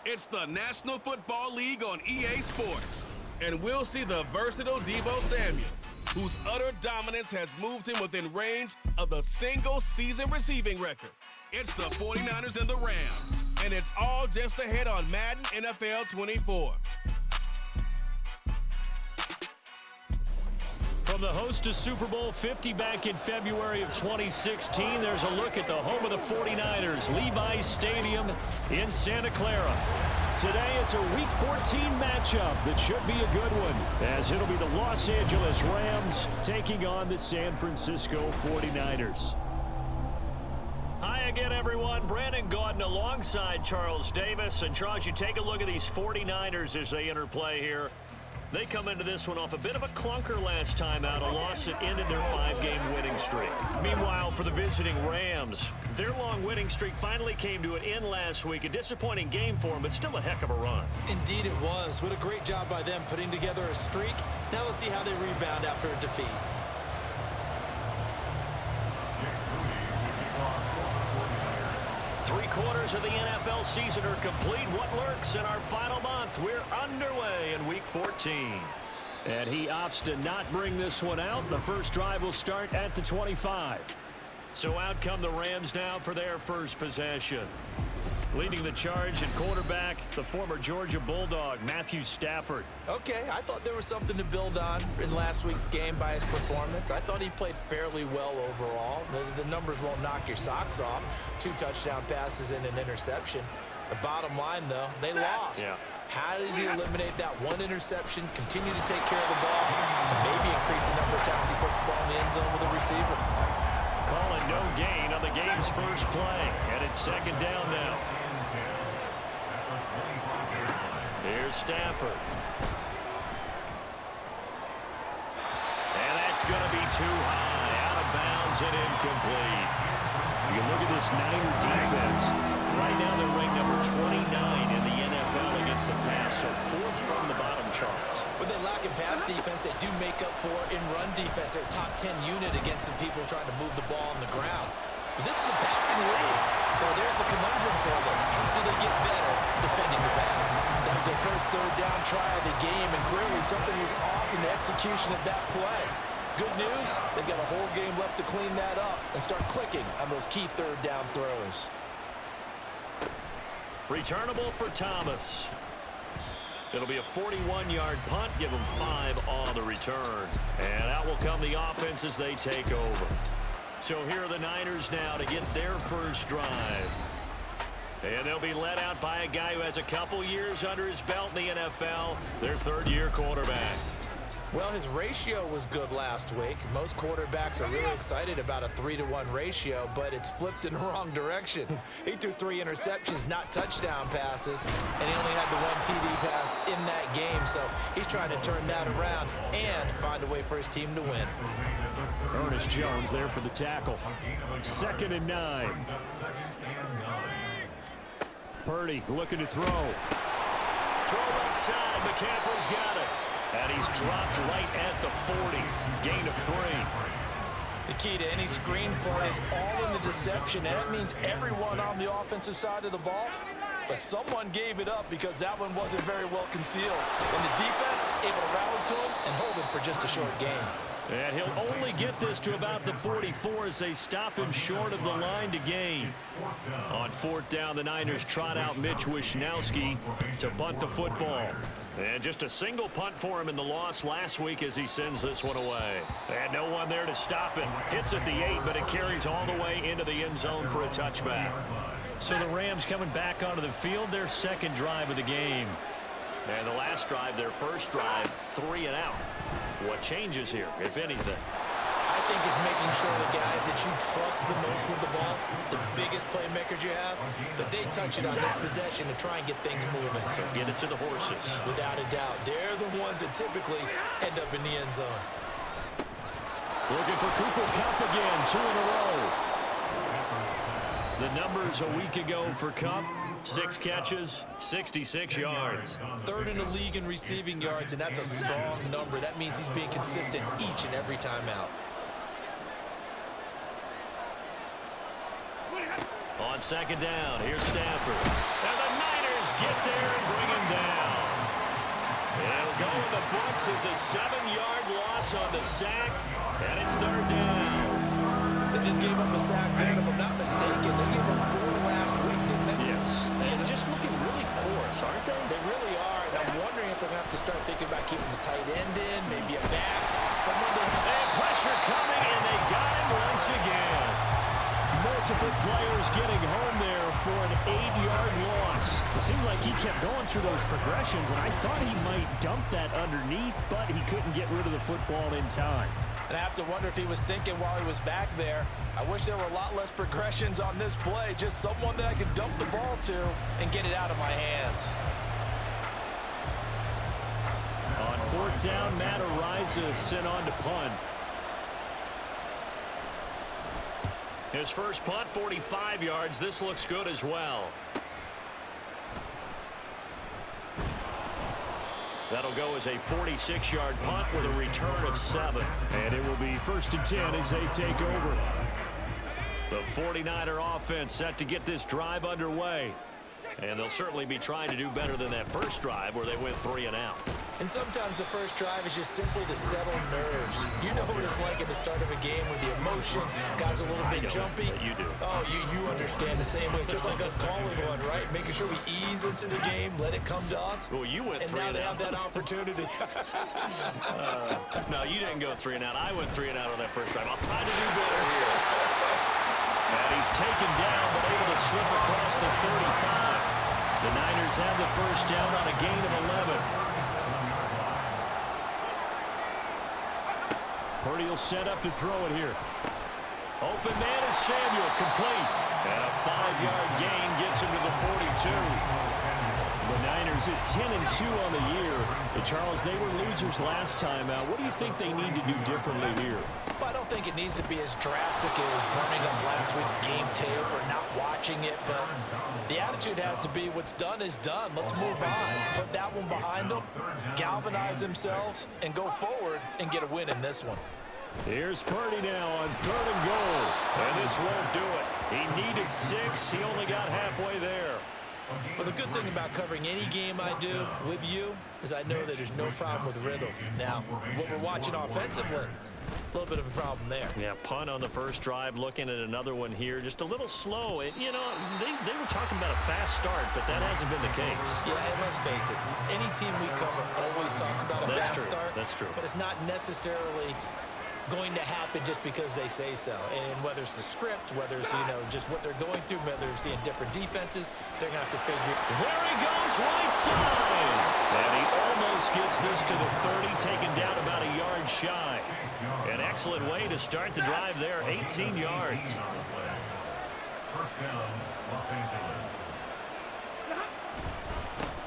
It's the National Football League on EA Sports. And we'll see the versatile Deebo Samuel, whose utter dominance has moved him within range of the single-season receiving record. It's the 49ers and the Rams, and it's all just ahead on Madden NFL 24. From the host of Super Bowl 50 back in February of 2016, there's a look at the home of the 49ers, Levi's Stadium in Santa Clara. Today, it's a Week 14 matchup that should be a good one, as it'll be the Los Angeles Rams taking on the San Francisco 49ers. Hi again, everyone. Brandon Gaudin alongside Charles Davis. And Charles, you take a look at these 49ers as they enter play here. They come into this one off a bit of a clunker last time out, a loss that ended their 5-game winning streak. Meanwhile, for the visiting Rams, their long winning streak finally came to an end last week. A disappointing game for them, but still a heck of a run. Indeed it was. What a great job by them putting together a streak. Now let's see how they rebound after a defeat. Three-quarters of the NFL season are complete. What lurks in our final month? We're underway in Week 14. And he opts to not bring this one out. The first drive will start at the 25. So out come the Rams now for their first possession. Leading the charge at quarterback, the former Georgia Bulldog, Matthew Stafford. Okay, I thought there was something to build on in last week's game by his performance. I thought he played fairly well overall. The numbers won't knock your socks off. 2 touchdown passes and an interception. The bottom line, though, they lost. Yeah. How does he eliminate that one interception, continue to take care of the ball, and maybe increase the number of times he puts the ball in the end zone with a receiver? Calling no gain on the game's first play, and it's second down now. Here's Stafford. And that's going to be too high, out of bounds and incomplete. You can look at this Niner defense. Right now they're ranked number 29 in the NFL against the pass, so 4th from the bottom, Charles. When they lack in pass defense, they do make up for in run defense. They're a top 10 unit against the people trying to move the ball on the ground. But this is a passing league, so there's a conundrum for them. How do they get better defending the pass? That was their first third-down try of the game, and clearly something was off in the execution of that play. Good news, they've got a whole game left to clean that up and start clicking on those key third-down throws. Returnable for Thomas. It'll be a 41-yard punt, give them 5 on the return. And out will come the offense as they take over. So here are the Niners now to get their first drive. And they'll be led out by a guy who has a couple years under his belt in the NFL, their 3rd-year quarterback. Well, his ratio was good last week. Most quarterbacks are really excited about a 3-to-1 ratio, but it's flipped in the wrong direction. He threw 3 interceptions, not touchdown passes, and he only had the 1 TD pass in that game, so he's trying to turn that around and find a way for his team to win. Ernest Jones there for the tackle. 2nd and 9. Purdy looking to throw. Throw outside. McCaffrey's got it. And he's dropped right at the 40. Gain of 3. The key to any screen play is all in the deception, and that means everyone on the offensive side of the ball. But someone gave it up because that one wasn't very well concealed. And the defense able to rally to him and hold him for just a short gain. And he'll only get this to about the 44 as they stop him short of the line to gain. On 4th down, the Niners trot out Mitch Wishnowsky to bunt the football. And just a single punt for him in the loss last week as he sends this one away. And no one there to stop it. Hits at the 8, but it carries all the way into the end zone for a touchback. So the Rams coming back onto the field, their 2nd drive of the game. And the last drive, their first drive, 3 and out. What changes here, if anything? I think is making sure the guys that you trust the most with the ball, the biggest playmakers you have, that they touch it on this possession to try and get things moving. So get it to the horses. Without a doubt. They're the ones that typically end up in the end zone. Looking for Cooper Kupp again, 2 in a row. The numbers a week ago for Kupp, 6 catches, 66 yards. 3rd in the league in receiving yards, and that's a strong number. That means he's being consistent each and every time out. On 2nd down, here's Stafford. And the Niners get their the books as a 7-yard loss on the sack, and it's third down. They just gave up a sack there, and if I'm not mistaken, they gave up 4 last week, didn't they? Yes. And just looking really porous, aren't they? They really are, and I'm wondering if they're going to have to start thinking about keeping the tight end in, maybe a back, someone to... And pressure coming, and they got him once again. Multiple players getting home there for an 8-yard loss. It seemed like he kept going through those progressions, and I thought he might dump that underneath, but he couldn't get rid of the football in time. And I have to wonder if he was thinking while he was back there, I wish there were a lot less progressions on this play, just someone that I could dump the ball to and get it out of my hands. On fourth down, Matt Ariza is sent on to punt. His first punt, 45 yards. This looks good as well. That'll go as a 46-yard punt with a return of 7. And it will be 1st and 10 as they take over. The 49er offense set to get this drive underway. And they'll certainly be trying to do better than that first drive where they went 3 and out. And sometimes the first drive is just simply to settle nerves. You know what it's like at the start of a game with the emotion, guys a little bit jumpy. You do. Oh, you understand the same way. It's just like us calling one, right? Making sure we ease into the game, let it come to us. Well, you went 3 and out. And now they have that opportunity. No, you didn't go 3 and out. I went 3 and out on that first drive. I'll try to do better here. And he's taken down, but able to slip across the 35. The Niners have the first down on a gain of 11. Purdy will set up to throw it here. Open man is Samuel, complete. And a 5-yard gain gets him to the 42. The Niners at 10-2 on the year. But Charles, they were losers last time out. What do you think they need to do differently here? Well, I don't think it needs to be as drastic as burning up last week's game tape or not watching it, but the attitude has to be what's done is done. Let's move on. Put that one behind them, galvanize themselves, and go forward and get a win in this one. Here's Purdy now on 3rd and goal. And this won't do it. He needed 6. He only got halfway there. Well, the good thing about covering any game I do with you is I know that there's no problem with rhythm. Now, what we're watching offensively, a little bit of a problem there. Yeah, punt on the first drive, looking at another one here. Just a little slow. You know, they were talking about a fast start, but that hasn't been the case. Yeah, and let's face it, any team we cover always talks about a fast start. That's true. But it's not necessarily going to happen just because they say so. And whether it's the script, whether it's, just what they're going through, whether they're seeing different defenses, they're going to have to figure. There he goes, right side. And he almost gets this to the 30, taken down about a yard shy. An excellent way to start the drive there, 18 yards.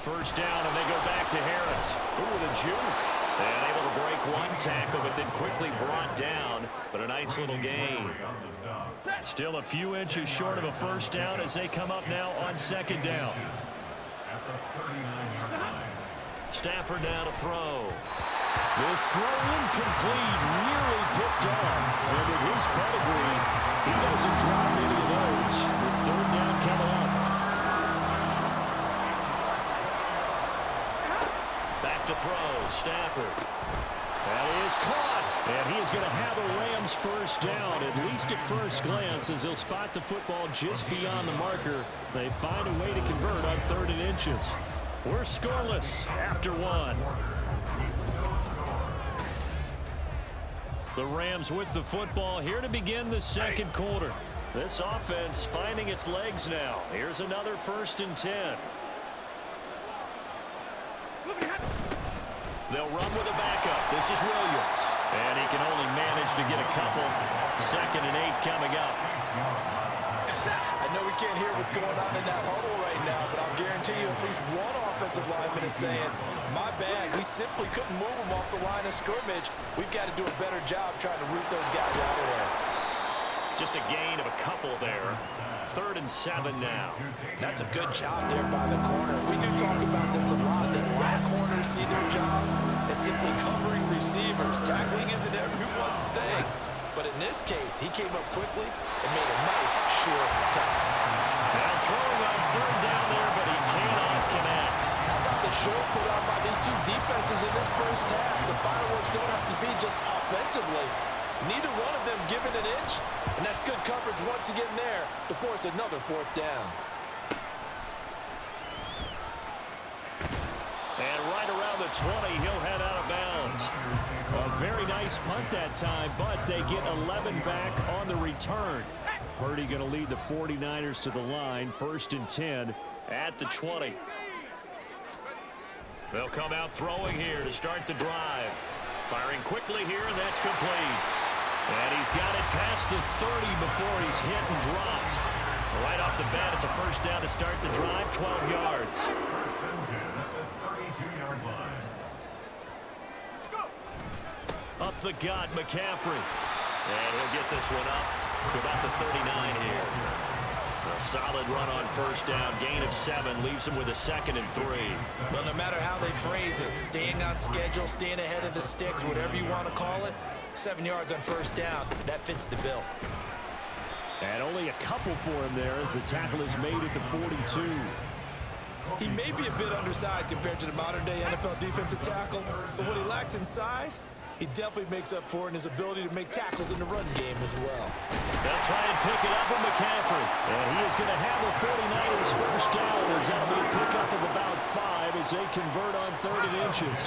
First down, and they go back to Harris. Ooh, the juke. And able to break one tackle, but then quickly brought down. But a nice little gain. Still a few inches short of a first down as they come up now on 2nd down. Stafford now to throw. This throw incomplete, nearly picked off. And with his pedigree, he doesn't drop any of those. With 3rd down coming up. Back to throw, Stafford. That is caught. And he is going to have the Rams first down, at least at first glance, as he'll spot the football just beyond the marker. They find a way to convert on 3rd and inches. We're scoreless after 1. The Rams with the football here to begin the 2nd quarter. This offense finding its legs now. Here's another 1st and 10. They'll run with a backup. This is Williams. And he can only manage to get a couple. 2nd and 8 coming up. I know we can't hear what's going on in that huddle right now, but I'll guarantee you at least one offensive lineman is saying, my bad, we simply couldn't move them off the line of scrimmage. We've got to do a better job trying to root those guys out of there. Just a gain of a couple there. 3rd and 7 now. That's a good job there by the corner. We do talk about this a lot, that line corners see their job as simply covering receivers. Tackling isn't everyone's thing. But in this case, he came up quickly and made a nice, short tackle. Now throwing on 3rd down there, but he cannot connect. How about the show put on by these two defenses in this first Neither one of them given an inch, and that's good coverage once again there to force another fourth down. And right around the 20, he'll head out of bounds. A very nice punt that time, but they get 11 back on the return. Purdy going to lead the 49ers to the line, 1st and 10 at the 20. They'll come out throwing here to start the drive. Firing quickly here, and that's complete. And he's got it past the 30 before he's hit and dropped. Right off the bat, it's a first down to start the drive, 12 yards. Up the gut, McCaffrey. And he'll get this one up to about the 39 here. A solid run on first down. Gain of 7 leaves him with a 2nd and 3. Well, no matter how they phrase it, staying on schedule, staying ahead of the sticks, whatever you want to call it, 7 yards on first down, that fits the bill. And only a couple for him there as the tackle is made at the 42. He may be a bit undersized compared to the modern-day NFL defensive tackle, but what he lacks in size, he definitely makes up for it in his ability to make tackles in the run game as well. They'll try and pick it up with McCaffrey. And he is going to have the 49ers first down as that'll be a pickup of about 5 as they convert on 3rd and inches.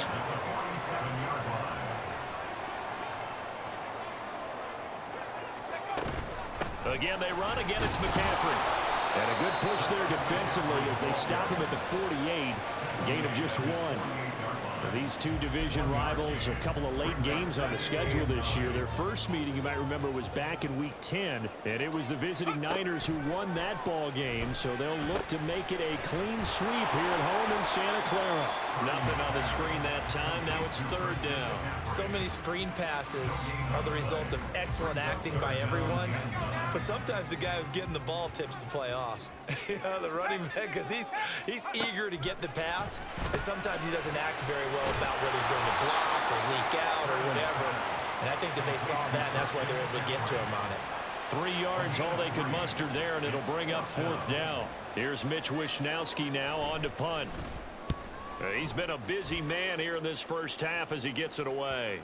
Again, they run. Again, it's McCaffrey. And a good push there defensively as they stop him at the 48. Gain of just 1. These two division rivals, a couple of late games on the schedule this year. Their first meeting, you might remember, was back in Week 10, and it was the visiting Niners who won that ball game, so they'll look to make it a clean sweep here at home in Santa Clara. Nothing on the screen that time. Now it's 3rd down. So many screen passes are the result of excellent acting by everyone, but sometimes the guy who's getting the ball tips the play off. The running back, because he's eager to get the pass, and sometimes he doesn't act very well about whether he's going to block or leak out or whatever. And I think that they saw that, and that's why they're able to get to him on it. 3 yards, all they could muster there, and it'll bring up 4th down. Here's Mitch Wishnowski now on to punt. He's been a busy man here in this first half as he gets it away.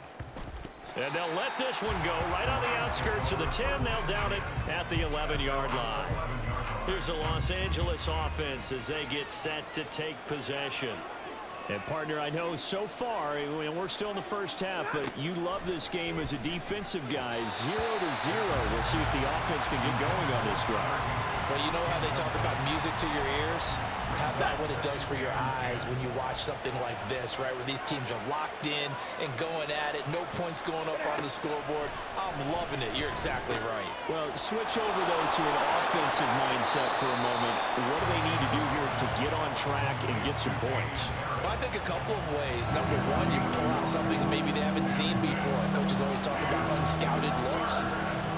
And they'll let this one go right on the outskirts of the 10. They'll down it at the 11-yard line. Here's the Los Angeles offense as they get set to take possession. And, partner, I know so far, we're still in the first half, but you love this game as a defensive guy. 0-0. We'll see if the offense can get going on this drive. Well, you know how they talk about music to your ears? How about what it does for your eyes when you watch something like this, right, where these teams are locked in and going at it, no points going up on the scoreboard. I'm loving it. You're exactly right. Well, switch over, though, to an offensive mindset for a moment. What do they need to do here to get on track and get some points? Well, I think a couple of ways. Number one, you pull out something that maybe they haven't seen before. Coaches always talk about unscouted looks.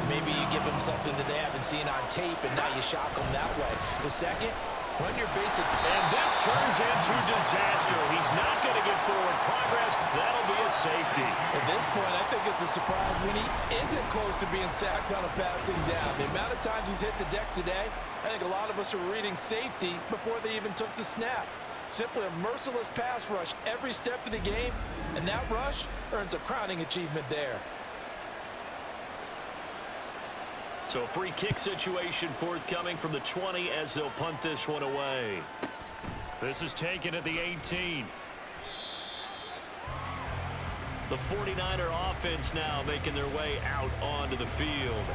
Maybe you give them something that they haven't seen on tape, and now you shock them that way. The second, run your basic. And this turns into disaster. He's not going to get forward progress. That'll be a safety. At this point, I think it's a surprise when he isn't close to being sacked on a passing down. The amount of times he's hit the deck today, I think a lot of us are reading safety before they even took the snap. Simply a merciless pass rush every step of the game, and that rush earns a crowning achievement there. So a free kick situation forthcoming from the 20 as they'll punt this one away. This is taken at the 18. The 49er offense now making their way out onto the field.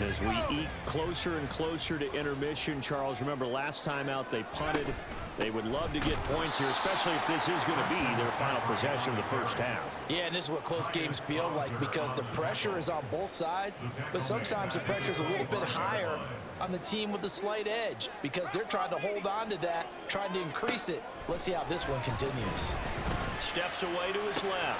As we eke closer and closer to intermission, Charles, remember last time out they punted. They would love to get points here, especially if this is going to be their final possession of the first half. Yeah, and this is what close games feel like because the pressure is on both sides, but sometimes the pressure is a little bit higher on the team with the slight edge because they're trying to hold on to that, trying to increase it. Let's see how this one continues. Steps away to his left.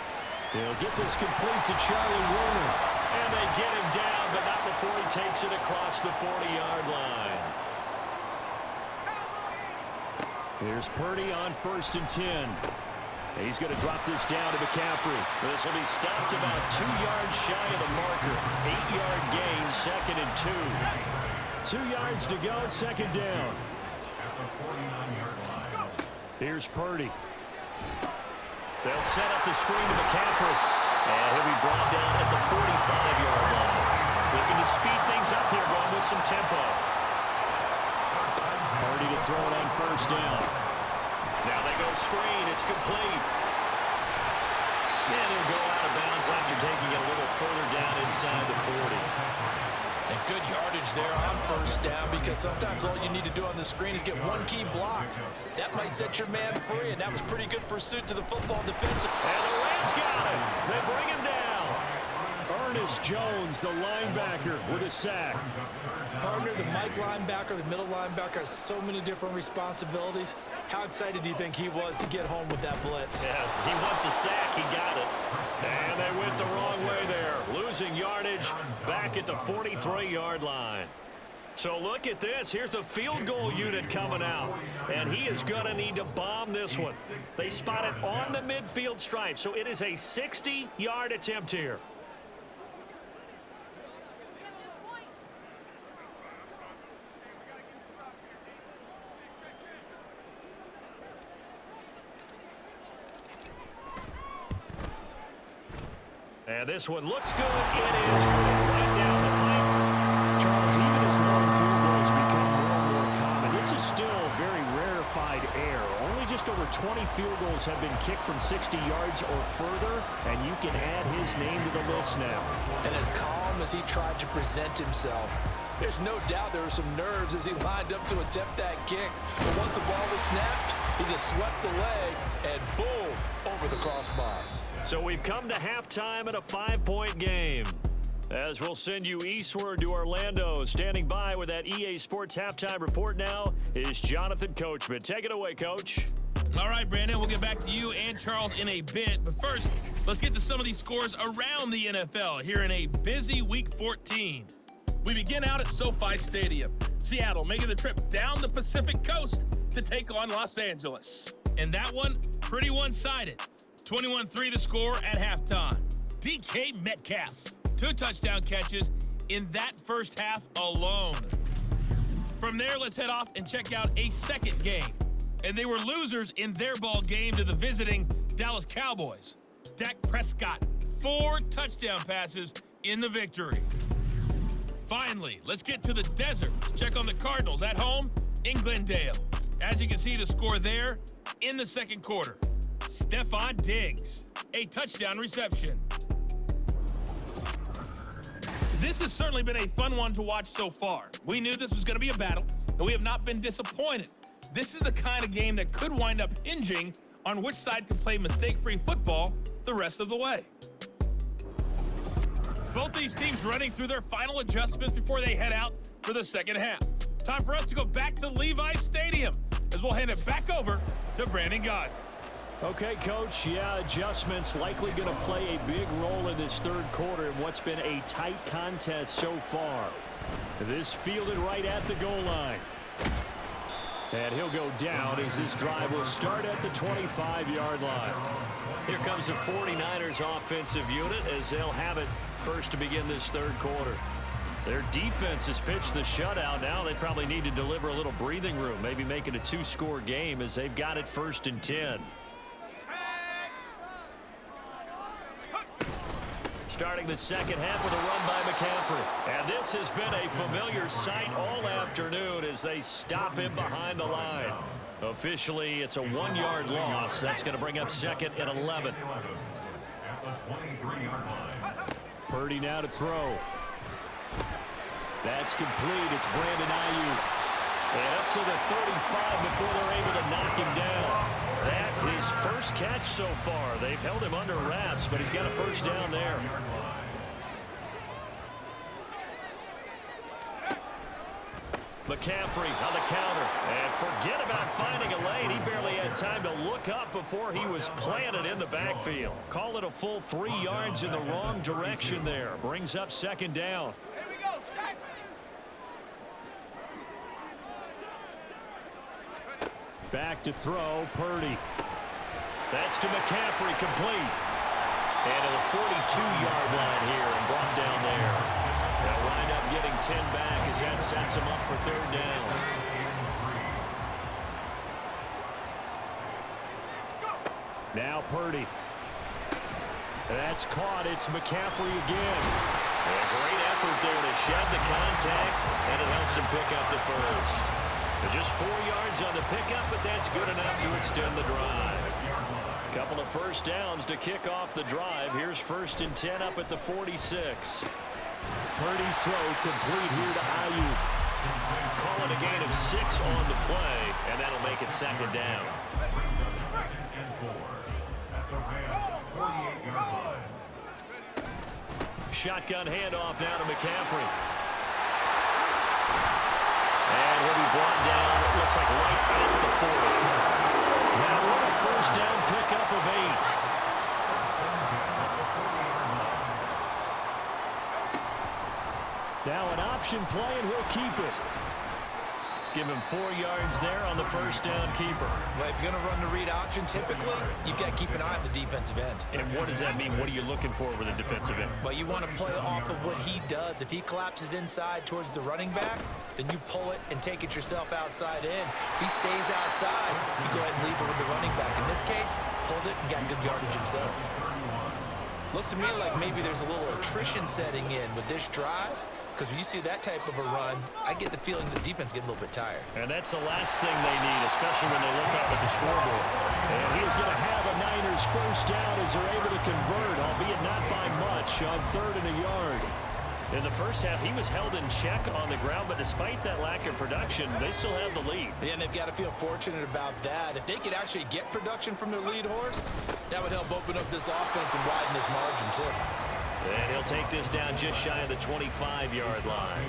He'll get this complete to Charlie Warner. And they get him down, but not before he takes it across the 40-yard line. Here's Purdy on 1st and 10. He's going to drop this down to McCaffrey. This will be stopped about 2 yards shy of the marker. 8-yard gain, 2nd and 2. 2 yards to go, 2nd down. Here's Purdy. They'll set up the screen to McCaffrey. And he'll be brought down at the 45-yard line. Looking to speed things up here, going with some tempo. Purdy to throw it on first down. Now they go screen. It's complete. And he'll go out of bounds after taking it a little further down inside the 40. And good yardage there on first down, because sometimes all you need to do on the screen is get one key block. That might set your man free, and that was pretty good pursuit to the football defensive. And the Rams got him. They bring him down. Ernest Jones, the linebacker, with a sack. Partner, the Mike linebacker, the middle linebacker, has so many different responsibilities. How excited do you think he was to get home with that blitz? Yeah, he wants a sack. He got it. And they went the wrong way there. Losing yardage back at the 43-yard line. So look at this. Here's the field goal unit coming out. And he is going to need to bomb this one. They spot it on the midfield stripe. So it is a 60-yard attempt here. And this one looks good. It is right down the pipe. Charles, even as long field goals become more and more common, this is still very rarefied air. Only just over 20 field goals have been kicked from 60 yards or further, and you can add his name to the list now. And as calm as he tried to present himself, there's no doubt there were some nerves as he lined up to attempt that kick. But once the ball was snapped, he just swept the leg, and boom, over the crossbar. So we've come to halftime in a 5-point game. As we'll send you eastward to Orlando. Standing by with that EA Sports halftime report now is Jonathan Coachman. Take it away, Coach. All right, Brandon, we'll get back to you and Charles in a bit. But first, let's get to some of these scores around the NFL here in a busy Week 14. We begin out at SoFi Stadium. Seattle making the trip down the Pacific Coast to take on Los Angeles. And that one, pretty one-sided. 21-3 to score at halftime. DK Metcalf, 2 touchdown catches in that first half alone. From there, let's head off and check out a second game. And they were losers in their ball game to the visiting Dallas Cowboys. Dak Prescott, 4 touchdown passes in the victory. Finally, let's get to the desert. Check on the Cardinals at home in Glendale. As you can see, the score there in the second quarter. Stephon Diggs, a touchdown reception. This has certainly been a fun one to watch so far. We knew this was going to be a battle, and we have not been disappointed. This is the kind of game that could wind up hinging on which side can play mistake-free football the rest of the way. Both these teams running through their final adjustments before they head out for the second half. Time for us to go back to Levi's Stadium as we'll hand it back over to Brandon Gott. Okay, Coach, yeah, adjustments likely going to play a big role in this third quarter in what's been a tight contest so far. This fielded right at the goal line. And he'll go down as this drive will start at the 25-yard line. Here comes the 49ers offensive unit as they'll have it first to begin this third quarter. Their defense has pitched the shutout. Now they probably need to deliver a little breathing room, maybe make it a 2-score game as they've got it 1st and 10. Starting the second half with a run by McCaffrey. And this has been a familiar sight all afternoon as they stop him behind the line. Officially, it's a 1-yard loss. That's going to bring up 2nd and 11. Purdy now to throw. That's complete. It's Brandon Ayuk. And up to the 35 before they're able to knock him down. That his first catch so far. They've held him under wraps, but he's got a first down there. McCaffrey on the counter. And forget about finding a lane. He barely had time to look up before he was planted in the backfield. Call it a full 3 yards in the wrong direction there. Brings up 2nd down. Back to throw, Purdy. That's to McCaffrey, complete. And to the 42-yard line here and brought down there. They'll wind up getting 10 back as that sets him up for 3rd down. Now Purdy. That's caught. It's McCaffrey again. And a great effort there to shed the contact, and it helps him pick up the first. Just 4 yards on the pickup, but that's good enough to extend the drive. Couple of first downs to kick off the drive. Here's 1st and 10 up at the 46. Purdy's throw complete here to Ayuk. Call it a gain of 6 on the play, and that'll make it 2nd down. Shotgun handoff now to McCaffrey. And he'll be brought down, it looks like right at the 40. Now what a first down pickup of 8. Now an option play, and he'll keep it. Give him 4 yards there on the first down keeper. Well, if you're going to run the read option, typically, you've got to keep an eye on the defensive end. And what does that mean? What are you looking for with a defensive end? Well, you want to play off of what he does. If he collapses inside towards the running back, then you pull it and take it yourself outside in. If he stays outside, you go ahead and leave it with the running back. In this case, pulled it and got good yardage himself. Looks to me like maybe there's a little attrition setting in with this drive. Because when you see that type of a run, I get the feeling the defense getting a little bit tired. And that's the last thing they need, especially when they look up at the scoreboard. And he is going to have a Niners first down as they're able to convert, albeit not by much, on 3rd and a yard. In the first half, he was held in check on the ground, but despite that lack of production, they still have the lead. Yeah, and they've got to feel fortunate about that. If they could actually get production from their lead horse, that would help open up this offense and widen this margin, too. And he'll take this down just shy of the 25-yard line.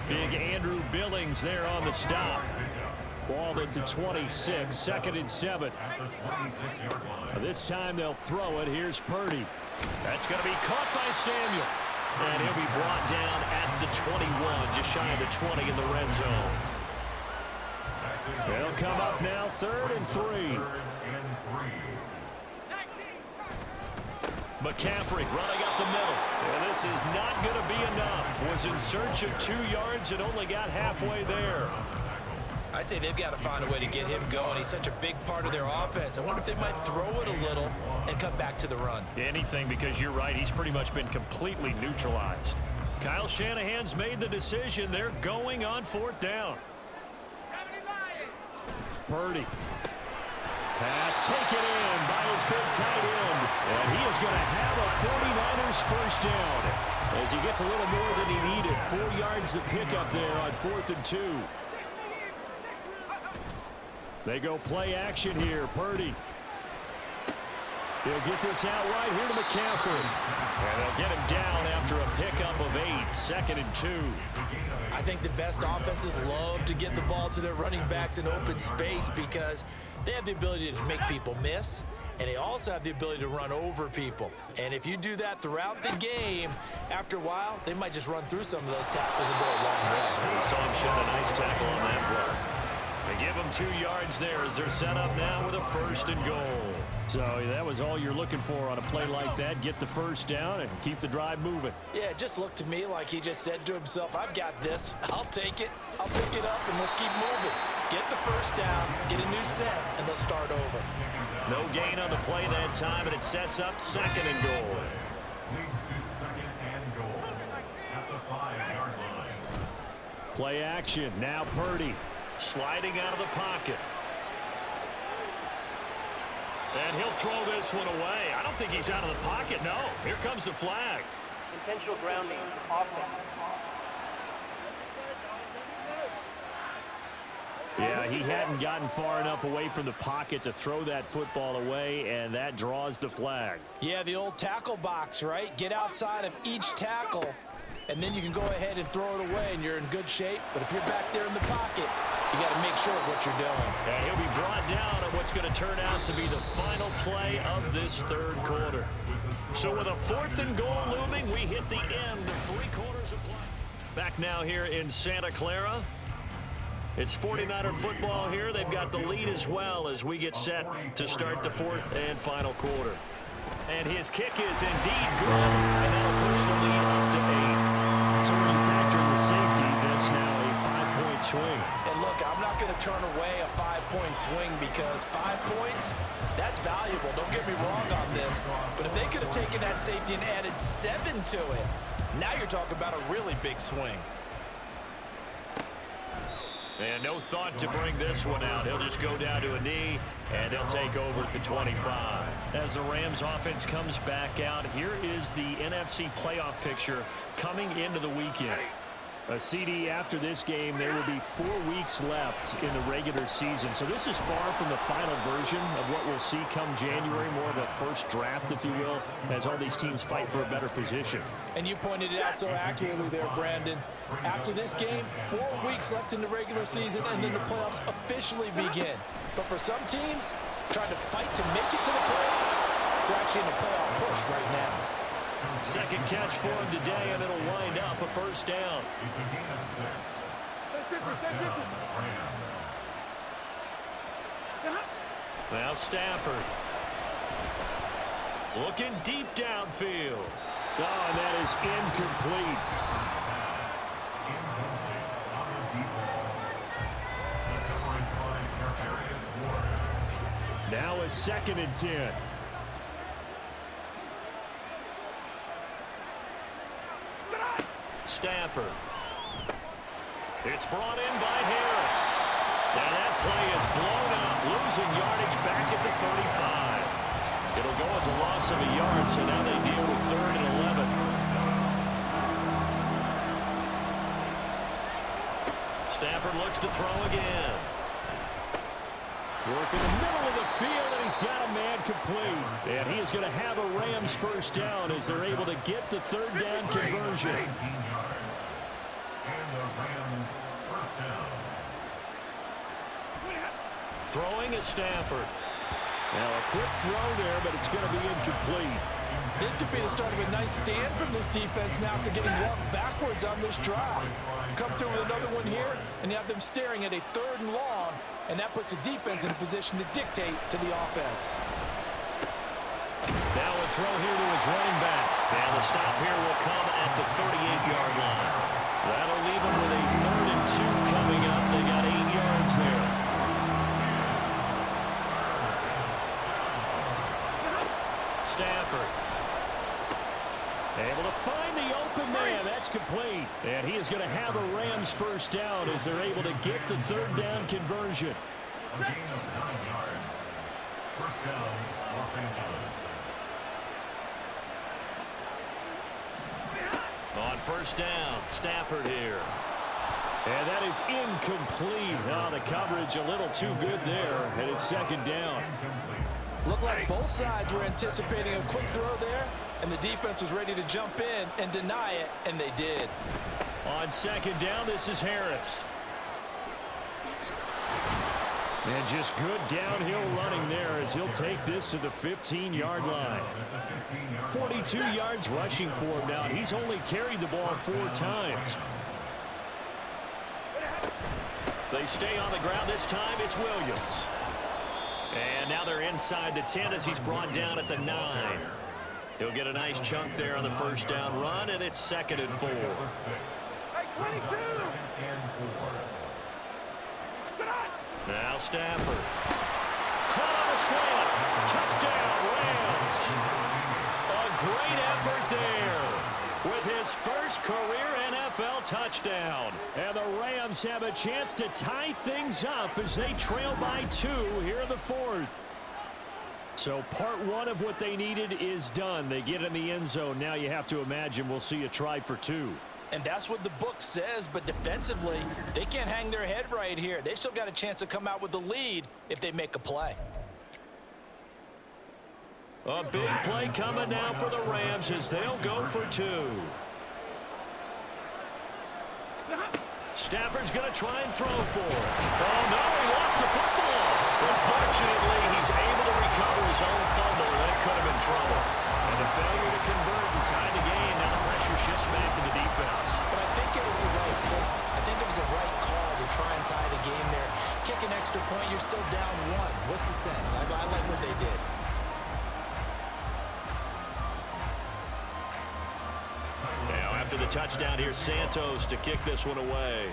Big Andrew Billings there on the stop. Ball at the 26, 2nd and 7. This time they'll throw it. Here's Purdy. That's going to be caught by Samuel. And he'll be brought down at the 21, just shy of the 20 in the red zone. They'll come up now, 3rd and 3. McCaffrey running up the middle. And this is not going to be enough. Was in search of 2 yards and only got halfway there. I'd say they've got to find a way to get him going. He's such a big part of their offense. I wonder if they might throw it a little and come back to the run. Anything, because you're right. He's pretty much been completely neutralized. Kyle Shanahan's made the decision. They're going on 4th down. Purdy. Pass taken in by his big tight end. And he is going to have a 49ers first down as he gets a little more than he needed. 4 yards to pick up there on 4th and 2. They go play action here. Purdy. He'll get this out right here to McCaffrey. And they'll get him down after a pickup of 8. 2nd and 2. I think the best offenses love to get the ball to their running backs in open space because they have the ability to make people miss, and they also have the ability to run over people. And if you do that throughout the game, after a while, they might just run through some of those tackles and go a long way. We saw him shed a nice tackle on that play. They give him 2 yards there as they're set up now with a 1st and goal. So that was all you're looking for on a play like that. Get the first down and keep the drive moving. Yeah, it just looked to me like he just said to himself, I've got this. I'll take it. I'll pick it up, and let's keep moving. Get the first down, get a new set, and let's start over. No gain on the play that time, and it sets up 2nd and goal. Leads to 2nd and goal at the 5-yard line. Play action. Now Purdy sliding out of the pocket. And he'll throw this one away. I don't think he's out of the pocket. No. Here comes the flag. Intentional grounding. Offense. Yeah, he hadn't gotten far enough away from the pocket to throw that football away, and that draws the flag. Yeah, the old tackle box, right? Get outside of each tackle, and then you can go ahead and throw it away, and you're in good shape. But if you're back there in the pocket, you got to make sure of what you're doing. And he'll be brought down on what's going to turn out to be the final play of this 3rd quarter. So with a 4th and goal looming, we hit the end of 3 quarters of play. Back now here in Santa Clara. It's 49er football here. They've got the lead as well as we get set to start the 4th and final quarter. And his kick is indeed good, and that'll push the lead up to 8. So when you factor in the safety, that's now a 5-point swing. And look, I'm not not going to turn away a 5-point swing because 5 points, that's valuable. Don't get me wrong on this. But if they could have taken that safety and added 7 to it, now you're talking about a really big swing. And no thought to bring this one out. He'll just go down to a knee, and they'll take over at the 25. As the Rams offense comes back out, here is the NFC playoff picture coming into the weekend. A CD after this game, there will be 4 weeks left in the regular season. So this is far from the final version of what we'll see come January, more of a first draft, if you will, as all these teams fight for a better position. And you pointed it out so accurately there, Brandon. After this game, 4 weeks left in the regular season, and then the playoffs officially begin. But for some teams, trying to fight to make it to the playoffs, they're actually in a playoff push right now. Second catch for him today, and it'll wind up a first down. It's a gain of 6. First down, Rams. Now Stafford. Looking deep downfield. Oh, and that is incomplete. Incomplete on the deep ball. The coverage by Darius Ward. Now a 2nd and 10. Stafford. It's brought in by Harris. Now that play is blown up, losing yardage back at the 35. It'll go as a loss of a yard, so now they deal with 3rd and 11. Stafford looks to throw again. Working the middle of the field, and he's got a man complete. And he is going to have a Rams first down as they're able to get the 3rd down conversion. 18 yards. And the Rams first down. Throwing is Stafford. Now a quick throw there, but it's going to be incomplete. This could be the start of a nice stand from this defense now after getting walked backwards on this drive. Come through with another one here, and you have them staring at a 3rd and long, and that puts the defense in a position to dictate to the offense. Now a throw here to his running back. And the stop here will come at the 38-yard line. That'll leave him with a 3rd and 2 coming up. They got 8 yards there. Stafford. Able to find the open man. That's complete. And he is going to have a Rams first down as they're able to get the 3rd down conversion. A gain of 9 yards. First down, Los Angeles. On first down, Stafford here. And that is incomplete. Oh, the coverage a little too good there, and it's 2nd down. Looked like both sides were anticipating a quick throw there, and the defense was ready to jump in and deny it, and they did. On 2nd down, this is Harris. And just good downhill running there as he'll take this to the 15-yard line. 42 yards rushing for him now. He's only carried the ball 4 times. They stay on the ground. This time it's Williams. And now they're inside the 10 as he's brought down at the 9. He'll get a nice chunk there on the first down run, and it's 2nd and 4. Now Stafford. Caught on a slant. Touchdown, Rams. A great effort there with his first career NFL touchdown. And the Rams have a chance to tie things up as they trail by 2 here in the 4th. So part 1 of what they needed is done. They get in the end zone. Now you have to imagine we'll see a try for 2. And that's what the book says, but defensively, they can't hang their head right here. They've still got a chance to come out with the lead if they make a play. A big play coming now for the Rams as they'll go for 2. Stafford's going to try and throw for it. Oh, no, he lost the football. But fortunately, he's able to recover his own fumble. That could have been trouble. And the failure to convert and tie the game. Now the pressure shifts back to the defense. But I think it was the right play. I think it was the right call to try and tie the game there. Kick an extra point, you're still down 1. What's the sense? I like what they did. Now after the touchdown, here's Santos to kick this one away.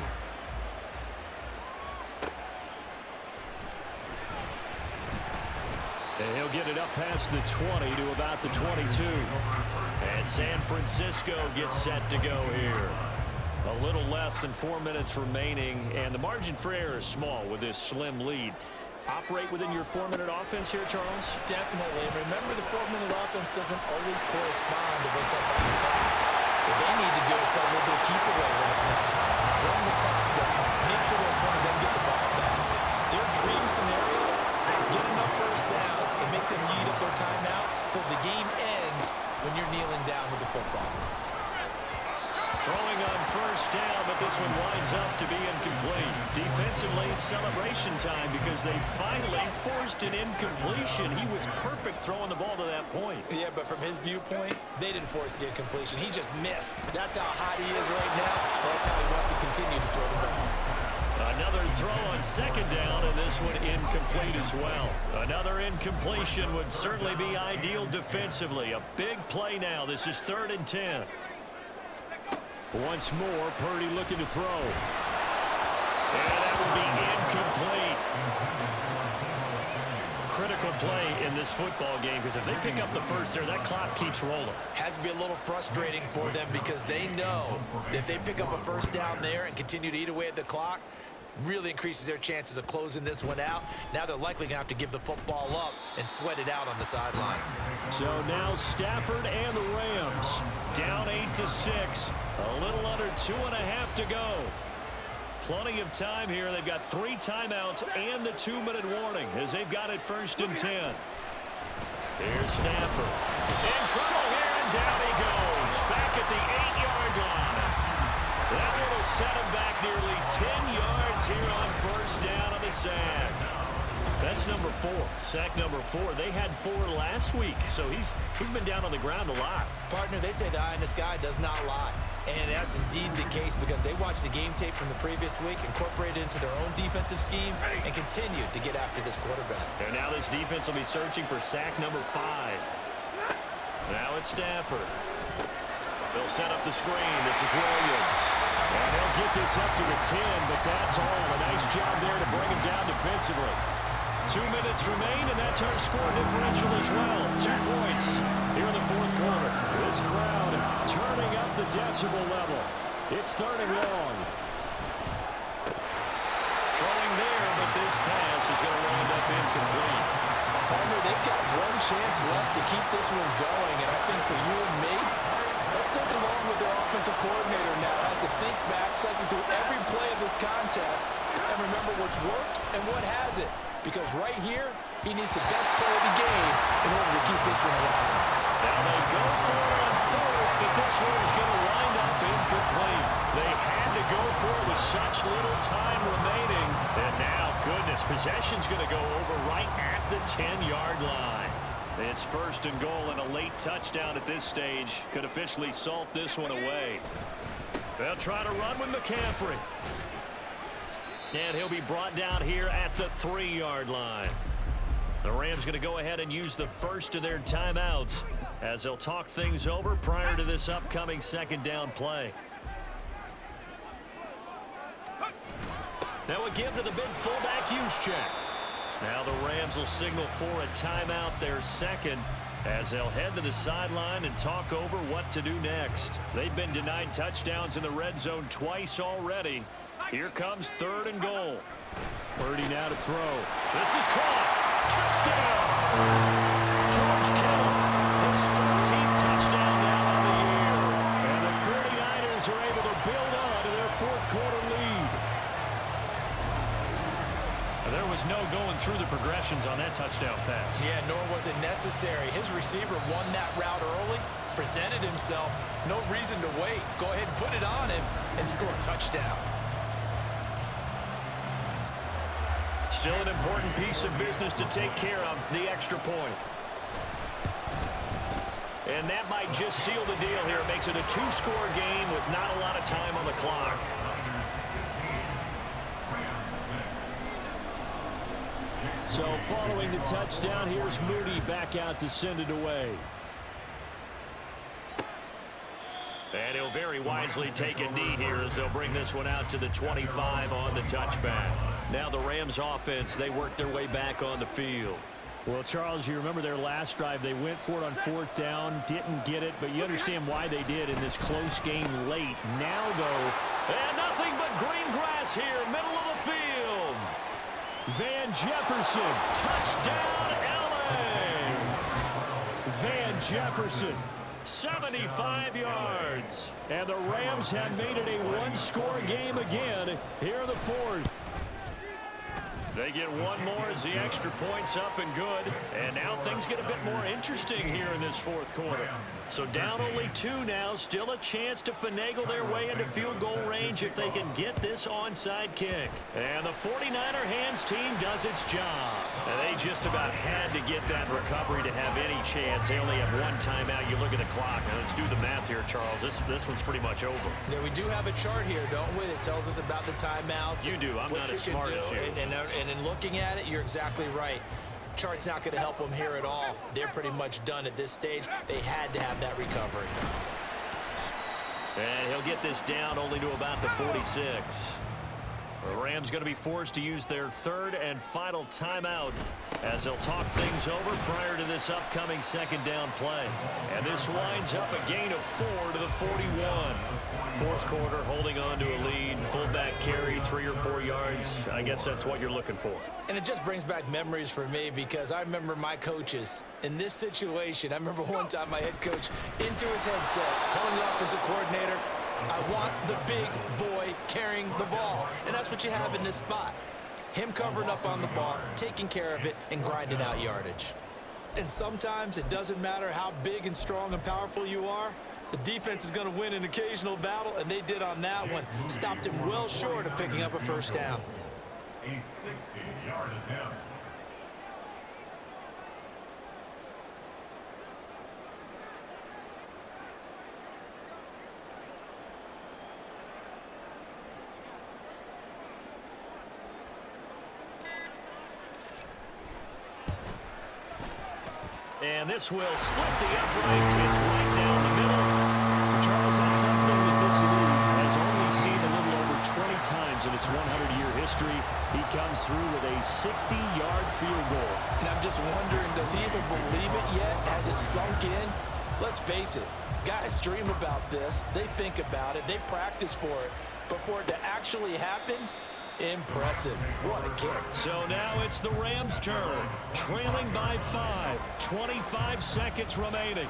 And he'll get it up past the 20 to about the 22. And San Francisco gets set to go here. A little less than 4 minutes remaining, and the margin for error is small with this slim lead. Operate within your 4-minute offense here, Charles? Definitely. And remember, the 4-minute offense doesn't always correspond to what's up on the clock. What they need to do is play a little bit of keep away right now. Run the clock down. Make sure their opponent doesn't get the ball back. Their dream scenario, get enough first downs and make them eat up their timeouts so the game ends when you're kneeling down with the football. Throwing on first down, but this one winds up to be incomplete. Defensively, celebration time because they finally forced an incompletion. He was perfect throwing the ball to that point. Yeah, but from his viewpoint, they didn't force the incompletion. He just missed. That's how hot he is right now. That's how he wants to continue to throw the ball. Another throw on second down, and this one incomplete as well. Another incompletion would certainly be ideal defensively. A big play now. This is 3rd and 10. Once more, Purdy looking to throw. And that will be incomplete. Critical play in this football game because if they pick up the first there, that clock keeps rolling. Has to be a little frustrating for them because they know that if they pick up a first down there and continue to eat away at the clock, really increases their chances of closing this one out. Now they're likely going to have to give the football up and sweat it out on the sideline. So now Stafford and the Rams down 8-6. A little under 2.5 to go. Plenty of time here. They've got 3 timeouts and the 2-minute warning as they've got it 1st and 10. Here's Stafford. In trouble here, and down he goes. Back at the 8-yard line. That will set him back nearly 10 yards here on first down on the sack. That's number 4. Sack number 4. They had 4 last week, so he's been down on the ground a lot. Partner, they say the eye in the sky does not lie. And that's indeed the case because they watched the game tape from the previous week, incorporated it into their own defensive scheme, and continued to get after this quarterback. And now this defense will be searching for sack number 5. Now it's Stafford. They'll set up the screen. This is Williams. And they'll get this up to the 10, but that's all. A nice job there to bring him down defensively. 2 minutes remain, and that's our score differential as well. 2 points here in the 4th quarter. This crowd turning up the decibel level. It's 3rd and long. Throwing there, but this pass is going to wind up incomplete. Partner, they've got 1 chance left to keep this one going, and I think for you and me, let's think along with their offensive coordinator now. Has to think back, cycle through every play of this contest, and remember what's worked and what hasn't. Because right here, he needs the best play of the game in order to keep this one alive. Now they go for it on 4th, but this one is going to wind up incomplete. They had to go for it with such little time remaining. And now, goodness, possession's going to go over right at the 10-yard line. It's 1st and goal, and a late touchdown at this stage could officially salt this one away. They'll try to run with McCaffrey. And he'll be brought down here at the 3-yard line. The Rams going to go ahead and use the first of their timeouts as they'll talk things over prior to this upcoming 2nd down play. Now a give to the big fullback use check. Now the Rams will signal for a timeout, their 2nd, as they'll head to the sideline and talk over what to do next. They've been denied touchdowns in the red zone twice already. Here comes 3rd and goal. Purdy now to throw. This is caught. Touchdown! George Kittle, his 14th touchdown now on the year. And the 49ers are able to build on to their 4th quarter lead. There was no going through the progressions on that touchdown pass. Yeah, nor was it necessary. His receiver won that route early, presented himself. No reason to wait. Go ahead and put it on him and score a touchdown. Still an important piece of business to take care of, the extra point. And that might just seal the deal here. It makes it a 2-score game with not a lot of time on the clock. So following the touchdown, here's Moody back out to send it away. And he'll very wisely take a knee here as they'll bring this one out to the 25 on the touchback. Now the Rams offense, they work their way back on the field. Well, Charles, you remember their last drive. They went for it on 4th down, didn't get it, but you understand why they did in this close game late. Now, though, and nothing but green grass here, middle of the field. Van Jefferson, touchdown, LA. Van Jefferson, 75 yards. And the Rams have made it a one-score game again here in the 4th. They get one more as the extra point's up and good. And now things get a bit more interesting here in this 4th quarter. So down only 2 now. Still a chance to finagle their way into field goal range if they can get this onside kick. And the 49er hands team does its job. And they just about had to get that recovery to have any chance. They only have one timeout. You look at the clock. Now let's do the math here, Charles. This one's pretty much over. Yeah, we do have a chart here, don't we? That tells us about the timeouts. You do. I'm not as smart as you. And in looking at it, you're exactly right. Chart's not going to help them here at all. They're pretty much done at this stage. They had to have that recovery. And he'll get this down only to about the 46. The Rams going to be forced to use their 3rd and final timeout as they'll talk things over prior to this upcoming 2nd down play. And this winds up a gain of 4 to the 41. 4th quarter, holding on to a lead. Fullback carry, 3 or 4 yards. I guess that's what you're looking for. And it just brings back memories for me because I remember my coaches in this situation. I remember one time my head coach into his headset telling the offensive coordinator, I want the big boy carrying the ball. And that's what you have in this spot. Him covering up on the ball, taking care of it, and grinding out yardage. And sometimes it doesn't matter how big and strong and powerful you are. The defense is going to win an occasional battle, and they did on that one. Stopped him well short of picking up a 1st down. A 60-yard attempt. And this will split the uprights. It's right down the middle. Charles, that's something that this league has only seen a little over 20 times in its 100-year history. He comes through with a 60-yard field goal. And I'm just wondering, does he even believe it yet? Has it sunk in? Let's face it, guys dream about this. They think about it. They practice for it. But for it to actually happen, impressive. What a kick. So now it's the Rams' turn, trailing by 5, 25 seconds remaining.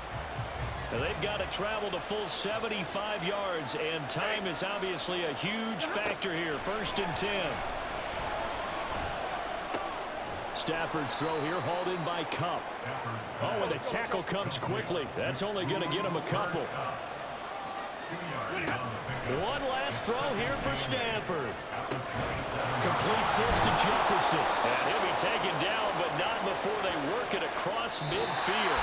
And they've got to travel the full 75 yards, and time is obviously a huge factor here. 1st and 10. Stafford's throw here, hauled in by Cup. Oh, and the tackle comes quickly. That's only going to get him a couple. One last throw here for Stafford. Completes this to Jefferson. And he'll be taken down, but not before they work it across midfield.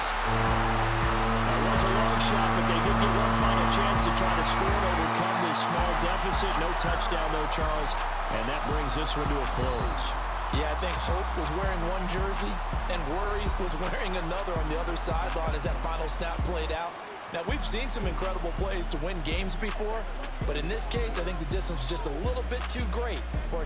That was a long shot, but they did get one final chance to try to score and overcome this small deficit. No touchdown, though, Charles. And that brings this one to a close. Yeah, I think Hope was wearing one jersey and Worry was wearing another on the other sideline as that final snap played out. Now, we've seen some incredible plays to win games before, but in this case, I think the distance was just a little bit too great for it to